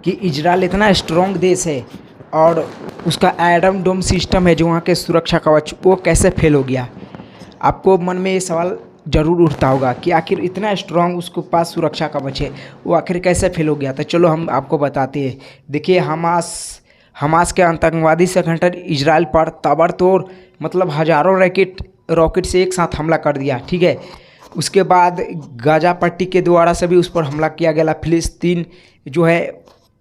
कि इजराइल इतना स्ट्रॉन्ग देश है और उसका आयरन डोम सिस्टम है जो वहाँ के सुरक्षा कवच, वो कैसे फेल हो गया। आपको मन में ये सवाल ज़रूर उठता होगा कि आखिर इतना स्ट्रॉन्ग उसके पास सुरक्षा कवच है, वो आखिर कैसे फेल हो गया। तो चलो हम आपको बताते हैं। देखिए, हमास के आतंकवादी संगठन इजराइल पर ताबड़तोड़ मतलब हज़ारों रॉकेट से एक साथ हमला कर दिया, ठीक है। उसके बाद गाज़ा पट्टी के द्वारा से भी उस पर हमला किया गया। फिलिस्तीन जो है,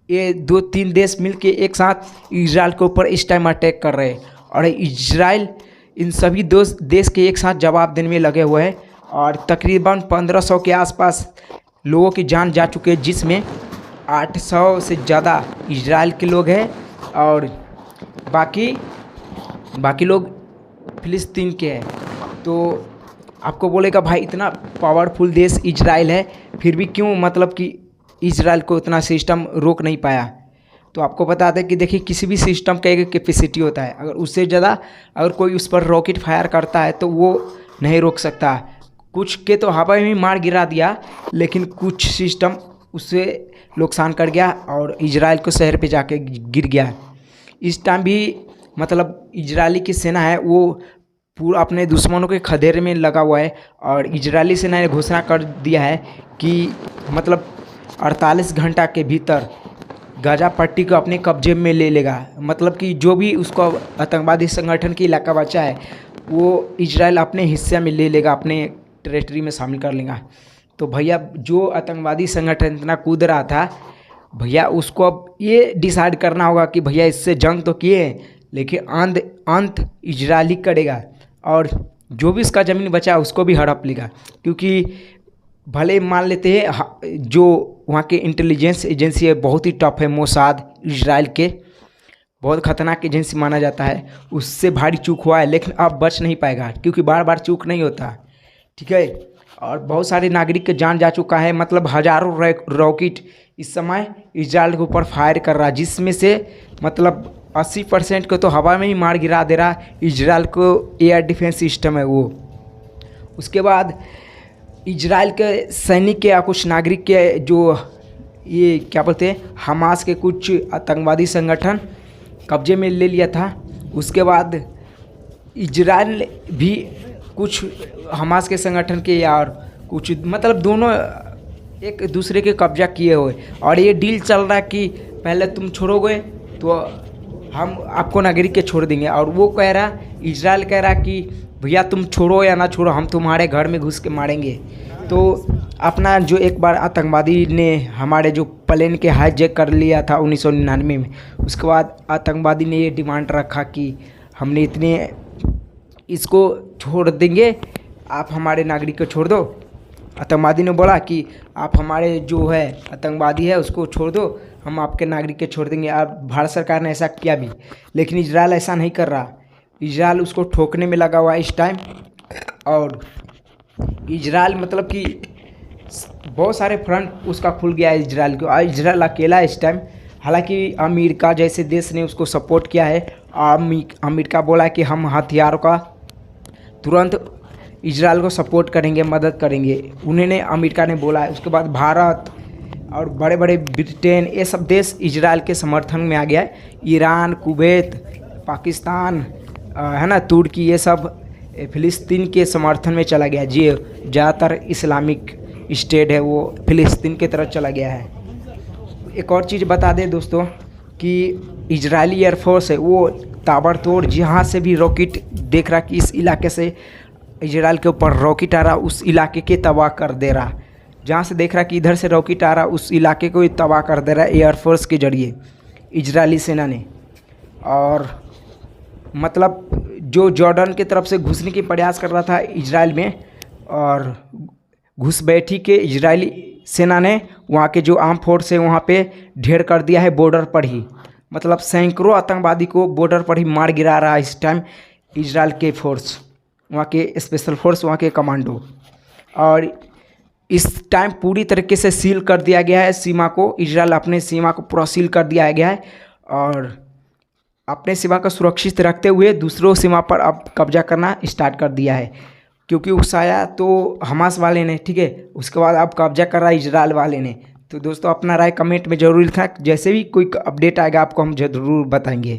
ये 2-3 देश मिलके एक साथ इजराइल के ऊपर इस टाइम अटैक कर रहे हैं और इजराइल इन सभी देश के एक साथ जवाब देने में लगे हुए हैं और तकरीबन 1500 के आसपास लोगों की जान जा चुके हैं, जिसमें 800 से ज़्यादा इजराइल के लोग हैं और बाकी लोग फिलिस्तीन के हैं। तो आपको बोलेगा भाई इतना पावरफुल देश इजराइल है, फिर भी क्यों मतलब कि इजराइल को इतना सिस्टम रोक नहीं पाया। तो आपको बता दें कि देखिए, किसी भी सिस्टम का एक कैपेसिटी होता है, अगर उससे ज़्यादा अगर कोई उस पर रॉकेट फायर करता है तो वो नहीं रोक सकता। कुछ के तो हवा में मार गिरा दिया, लेकिन कुछ सिस्टम उससे नुकसान कर गया और इजराइल को शहर पे जाके गिर गया। इस टाइम भी मतलब इजरायली की सेना है वो पूरा अपने दुश्मनों के खदेड़े में लगा हुआ है और इजरायली सेना ने घोषणा कर दिया है कि मतलब 48 घंटा के भीतर गाज़ा पट्टी को अपने कब्जे में ले लेगा। मतलब कि जो भी उसको आतंकवादी संगठन की इलाका बचा है वो इजराइल अपने हिस्से में ले लेगा, अपने टेरिटरी में शामिल कर लेगा। तो भैया, जो आतंकवादी संगठन इतना कूद रहा था भैया, उसको अब ये डिसाइड करना होगा कि भैया इससे जंग तो किए, लेकिन अंत इजराइल ही करेगा और जो भी इसका ज़मीन बचा उसको भी हड़प लेगा। क्योंकि भले मान लेते हैं जो वहाँ के इंटेलिजेंस एजेंसी है बहुत ही टफ है, मोसाद इजराइल के बहुत ख़तरनाक एजेंसी माना जाता है, उससे भारी चूक हुआ है, लेकिन अब बच नहीं पाएगा क्योंकि बार बार चूक नहीं होता, ठीक है। और बहुत सारे नागरिक के जान जा चुका है, मतलब हज़ारों रॉकेट इस समय इजराइल के ऊपर फायर कर रहा है, जिसमें से मतलब 80% को तो हवा में ही मार गिरा दे रहा। इजराइल को एयर डिफेंस सिस्टम है वो। उसके बाद इजराइल के सैनिक के या कुछ नागरिक के जो ये क्या बोलते हैं हमास के कुछ आतंकवादी संगठन कब्जे में ले लिया था। उसके बाद इजराइल भी कुछ हमास के संगठन के और कुछ मतलब दोनों एक दूसरे के कब्जा किए हुए और ये डील चल रहा है कि पहले तुम छोड़ोगे तो हम आपको नागरिक के छोड़ देंगे, और वो कह रहा इजराइल कह रहा कि भैया तुम छोड़ो या ना छोड़ो हम तुम्हारे घर में घुस के मारेंगे। तो अपना जो एक बार आतंकवादी ने हमारे जो प्लेन के हाईजैक कर लिया था 1999 में, उसके बाद आतंकवादी ने ये डिमांड रखा कि हमने इतने इसको छोड़ देंगे, आप हमारे नागरिक को छोड़ दो। आतंकवादी ने बोला कि आप हमारे जो है आतंकवादी है उसको छोड़ दो, हम आपके नागरिक के छोड़ देंगे। अब भारत सरकार ने ऐसा किया भी, लेकिन इजराइल ऐसा नहीं कर रहा। इजराइल उसको ठोकने में लगा हुआ है इस टाइम। और इजराइल मतलब कि बहुत सारे फ्रंट उसका खुल गया है इजराइल को। इजराइल अकेला है इस टाइम, हालांकि अमेरिका जैसे देश ने उसको सपोर्ट किया है। अमेरिका बोला है कि हम हथियारों का तुरंत इजराइल को सपोर्ट करेंगे, मदद करेंगे, उन्होंने अमेरिका ने बोला है। उसके बाद भारत और बड़े बड़े ब्रिटेन, ये सब देश इजराइल के समर्थन में आ गया है। ईरान, कुवैत, पाकिस्तान है ना, तुर्की, ये सब फ़िलिस्तीन के समर्थन में चला गया। जी, ज़्यादातर इस्लामिक स्टेट है वो फ़िलिस्तीन की तरफ चला गया है। एक और चीज़ बता दें दोस्तों कि इजरायली एयरफोर्स है वो ताबड़तोड़ जहाँ से भी रॉकेट देख रहा कि इस इलाके से इजराइल के ऊपर रॉकेट आ रहा, उस इलाके के तबाह कर दे रहा। जहाँ से देख रहा कि इधर से रॉकेट आ रहा उस इलाके को ही तबाह कर दे रहा है एयरफोर्स के जरिए इजरायली सेना ने। और मतलब जो जॉर्डन की तरफ से घुसने की प्रयास कर रहा था इजराइल में, और घुसपैठी के इजरायली सेना ने वहाँ के जो आर्म फोर्स है वहाँ पे ढेर कर दिया है बॉर्डर पर ही। मतलब सैकड़ों आतंकवादी को बॉर्डर पर ही मार गिरा रहा है इस टाइम इजराइल के फोर्स, वहाँ के स्पेशल फोर्स, वहाँ के कमांडो। और इस टाइम पूरी तरीके से सील कर दिया गया है सीमा को। इजराइल अपने सीमा को पूरा सील कर दिया गया है और अपने सीमा को सुरक्षित रखते हुए दूसरों सीमा पर अब कब्जा करना स्टार्ट कर दिया है। क्योंकि उकसाया तो हमास वाले ने, ठीक है, उसके बाद अब कब्जा कर रहा है इजराइल वाले ने। तो दोस्तों अपना राय कमेंट में ज़रूर लिखना, जैसे भी कोई अपडेट आएगा आपको हम ज़रूर बताएंगे।